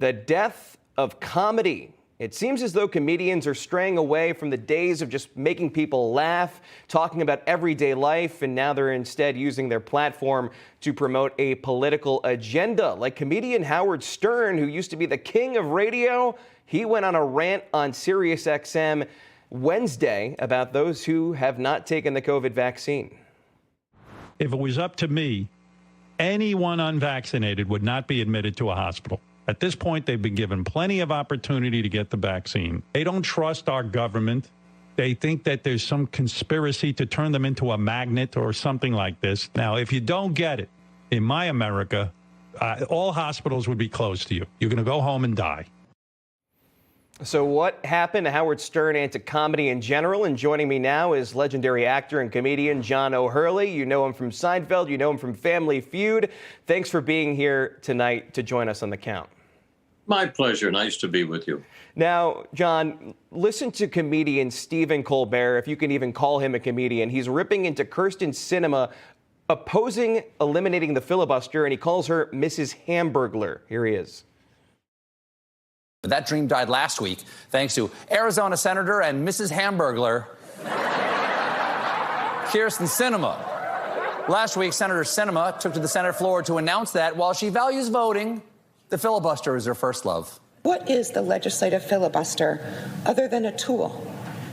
The death of comedy. It seems as though comedians are straying away from the days of just making people laugh, talking about everyday life, and now they're instead using their platform to promote a political agenda. Like comedian Howard Stern, who used to be the king of radio, he went on a rant on SiriusXM Wednesday about those who have not taken the COVID vaccine. If it was up to me, anyone unvaccinated would not be admitted to a hospital. At this point, they've been given plenty of opportunity to get the vaccine. They don't trust our government. They think that there's some conspiracy to turn them into a magnet or something like this. Now, if you don't get it, in my America, all hospitals would be closed to you. You're going to go home and die. So what happened to Howard Stern and to comedy in general? And joining me now is legendary actor and comedian John O'Hurley. You know him from Seinfeld. You know him from Family Feud. Thanks for being here tonight to join us on The Count. My pleasure. Nice to be with you. Now, John, listen to comedian Stephen Colbert, if you can even call him a comedian. He's ripping into Kirsten Sinema, opposing eliminating the filibuster, and he calls her Mrs. Hamburglar. Here he is. That dream died last week, thanks to Arizona Senator and Mrs. Hamburglar, Kirsten Sinema. Last week, Senator Sinema took to the Senate floor to announce that while she values voting, the filibuster is her first love. What is the legislative filibuster other than a tool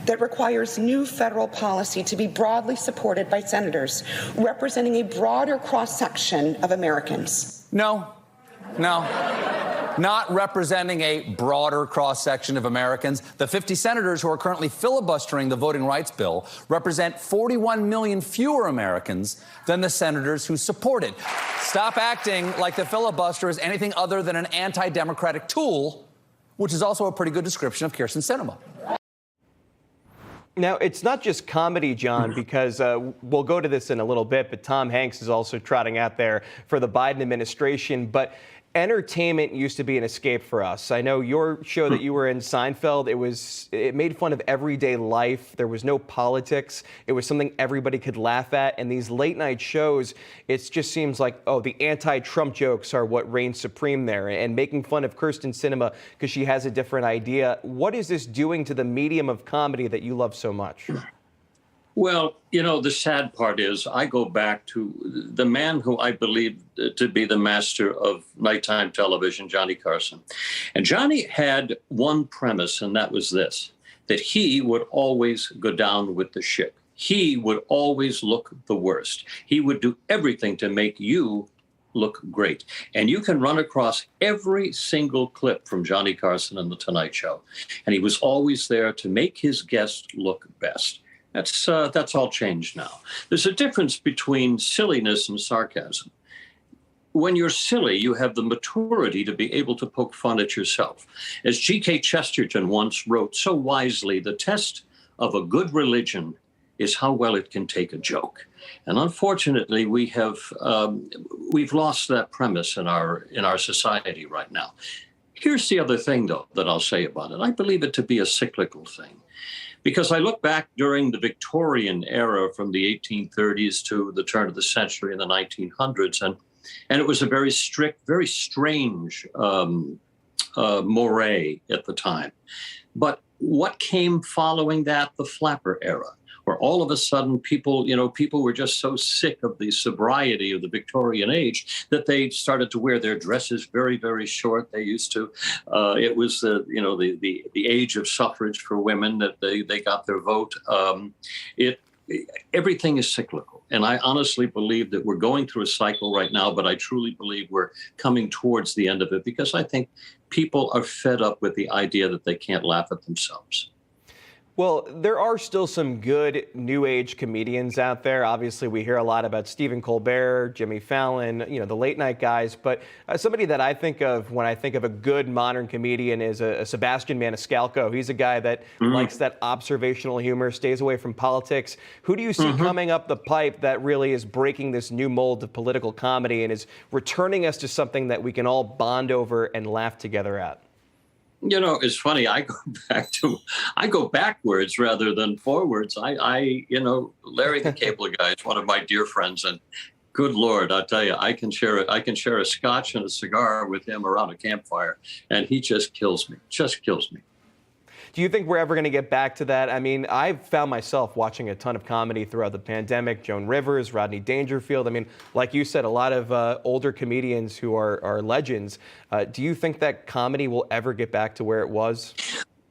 that requires new federal policy to be broadly supported by senators representing a broader cross-section of Americans? No. Not representing a broader cross-section of Americans. The 50 senators who are currently filibustering the voting rights bill represent 41 million fewer Americans than the senators who support it. Stop acting like the filibuster is anything other than an anti-democratic tool, which is also a pretty good description of Kirsten Sinema. Now, it's not just comedy, John, because we'll go to this in a little bit, but Tom Hanks is also trotting out there for the Biden administration. But entertainment used to be an escape for us. I know your show that you were in, Seinfeld, it made fun of everyday life. There was no politics. It was something everybody could laugh at. And these late night shows, it just seems like, oh, the anti-Trump jokes are what reigns supreme there. And making fun of Kirsten Sinema because she has a different idea. What is this doing to the medium of comedy that you love so much? Well, you know, the sad part is I go back to the man who I believe to be the master of nighttime television, Johnny Carson. And Johnny had one premise, and that was this, that he would always go down with the ship. He would always look the worst. He would do everything to make you look great. And you can run across every single clip from Johnny Carson and The Tonight Show. And he was always there to make his guest look best. That's all changed now. There's a difference between silliness and sarcasm. When you're silly, you have the maturity to be able to poke fun at yourself. As G.K. Chesterton once wrote so wisely, the test of a good religion is how well it can take a joke. And unfortunately, we've lost that premise in our society right now. Here's the other thing, though, that I'll say about it. I believe it to be a cyclical thing. Because I look back during the Victorian era from the 1830s to the turn of the century in the 1900s, and it was a very strict, very strange moray at the time. But what came following that? The flapper era, where all of a sudden people were just so sick of the sobriety of the Victorian age that they started to wear their dresses very, very short. They used to. It was the age of suffrage for women that they got their vote. Everything is cyclical, and I honestly believe that we're going through a cycle right now. But I truly believe we're coming towards the end of it because I think people are fed up with the idea that they can't laugh at themselves. Well, there are still some good new age comedians out there. Obviously, we hear a lot about Stephen Colbert, Jimmy Fallon, the late night guys. But somebody that I think of when I think of a good modern comedian is a Sebastian Maniscalco. He's a guy that likes that observational humor, stays away from politics. Who do you see coming up the pipe that really is breaking this new mold of political comedy and is returning us to something that we can all bond over and laugh together at? You know, it's funny. I go backwards rather than forwards. Larry the Cable Guy is one of my dear friends, and Good Lord, I'll tell you, I can share a scotch and a cigar with him around a campfire, and he just kills me. Just kills me. Do you think we're ever going to get back to that? I mean, I've found myself watching a ton of comedy throughout the pandemic. Joan Rivers, Rodney Dangerfield. I mean, like you said, a lot of older comedians who are legends. Do you think that comedy will ever get back to where it was?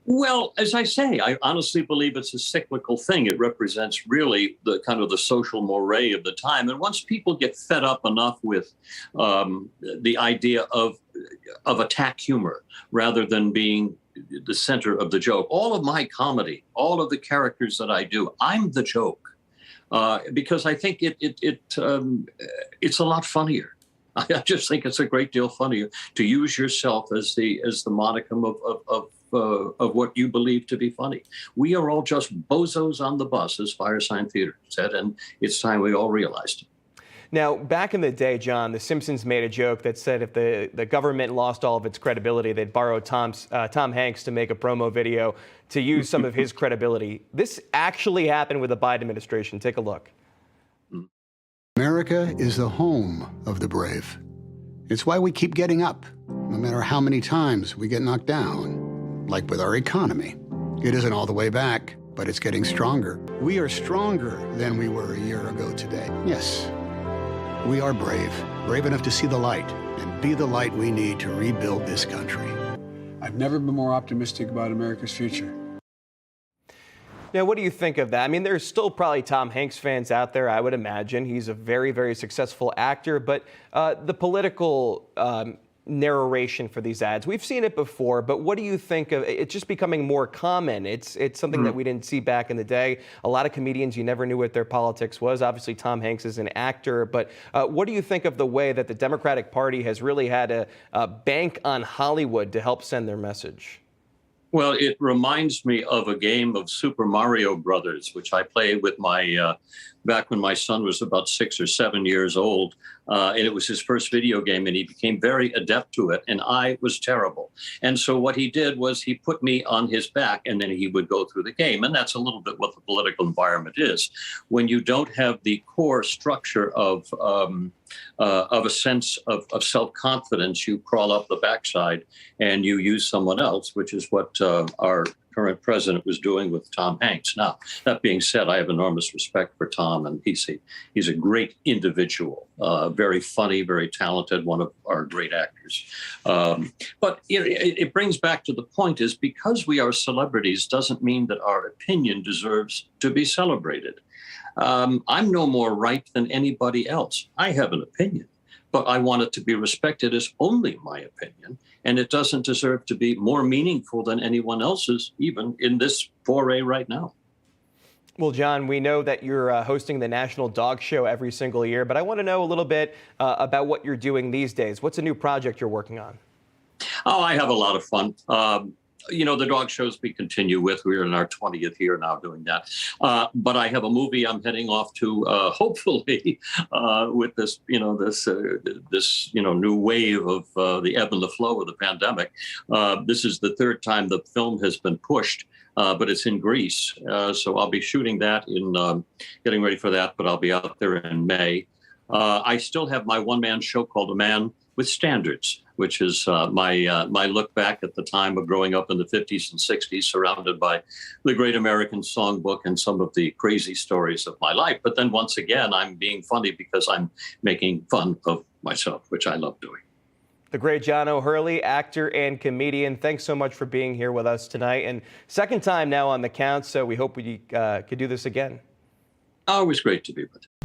Well, as I say, I honestly believe it's a cyclical thing. It represents really the kind of the social moray of the time. And once people get fed up enough with the idea of attack humor rather than being the center of the joke, all of my comedy, all of the characters that I do, I'm the joke because I think it's a lot funnier. I just think it's a great deal funnier to use yourself as the modicum of what you believe to be funny. We are all just bozos on the bus, as Firesign Theater said, and it's time we all realized it. Now, back in the day, John, The Simpsons made a joke that said if the government lost all of its credibility, they'd borrow Tom Hanks to make a promo video to use some of his credibility. This actually happened with the Biden administration. Take a look. America is the home of the brave. It's why we keep getting up, no matter how many times we get knocked down. Like with our economy. It isn't all the way back, but it's getting stronger. We are stronger than we were a year ago today. Yes, we are brave enough to see the light and be the light we need to rebuild this country. I've never been more optimistic about America's future. Now, what do you think of that? I mean, there's still probably Tom Hanks fans out there, I would imagine. He's a very, very successful actor, but the political narration for these ads, we've seen it before, but what do you think of it just becoming more common? It's something that we didn't see back in the day. A lot of comedians, you never knew what their politics was. Obviously, Tom Hanks is an actor, but what do you think of the way that the Democratic Party has really had to bank on Hollywood to help send their message? Well, it reminds me of a game of Super Mario Brothers, which I played with my back when my son was about 6 or 7 years old. And it was his first video game, and he became very adept to it, and I was terrible. And so what he did was he put me on his back, and then he would go through the game. And that's a little bit what the political environment is. When you don't have the core structure of a sense of self-confidence, you crawl up the backside and you use someone else, which is what our current president was doing with Tom Hanks. Now, that being said, I have enormous respect for Tom, and he's a great individual, very funny, very talented, one of our great actors. But it brings back to the point is because we are celebrities doesn't mean that our opinion deserves to be celebrated. I'm no more right than anybody else. I have an opinion, but I want it to be respected as only my opinion, and it doesn't deserve to be more meaningful than anyone else's, even in this foray right now. Well, John, we know that you're hosting the National Dog Show every single year, but I want to know a little bit about what you're doing these days. What's a new project you're working on? Oh, I have a lot of fun. The dog shows we continue with. We're in our 20th year now doing that. But I have a movie I'm heading off to, hopefully, with this, this new wave of the ebb and the flow of the pandemic. This is the third time the film has been pushed, but it's in Greece. So I'll be shooting that getting ready for that, but I'll be out there in May. I still have my one-man show called A Man with Standards, which is my look back at the time of growing up in the 50s and 60s, surrounded by the great American songbook and some of the crazy stories of my life. But then once again, I'm being funny because I'm making fun of myself, which I love doing. The great John O'Hurley, actor and comedian. Thanks so much for being here with us tonight. And second time now on The Count, so we hope we could do this again. Always great to be with you.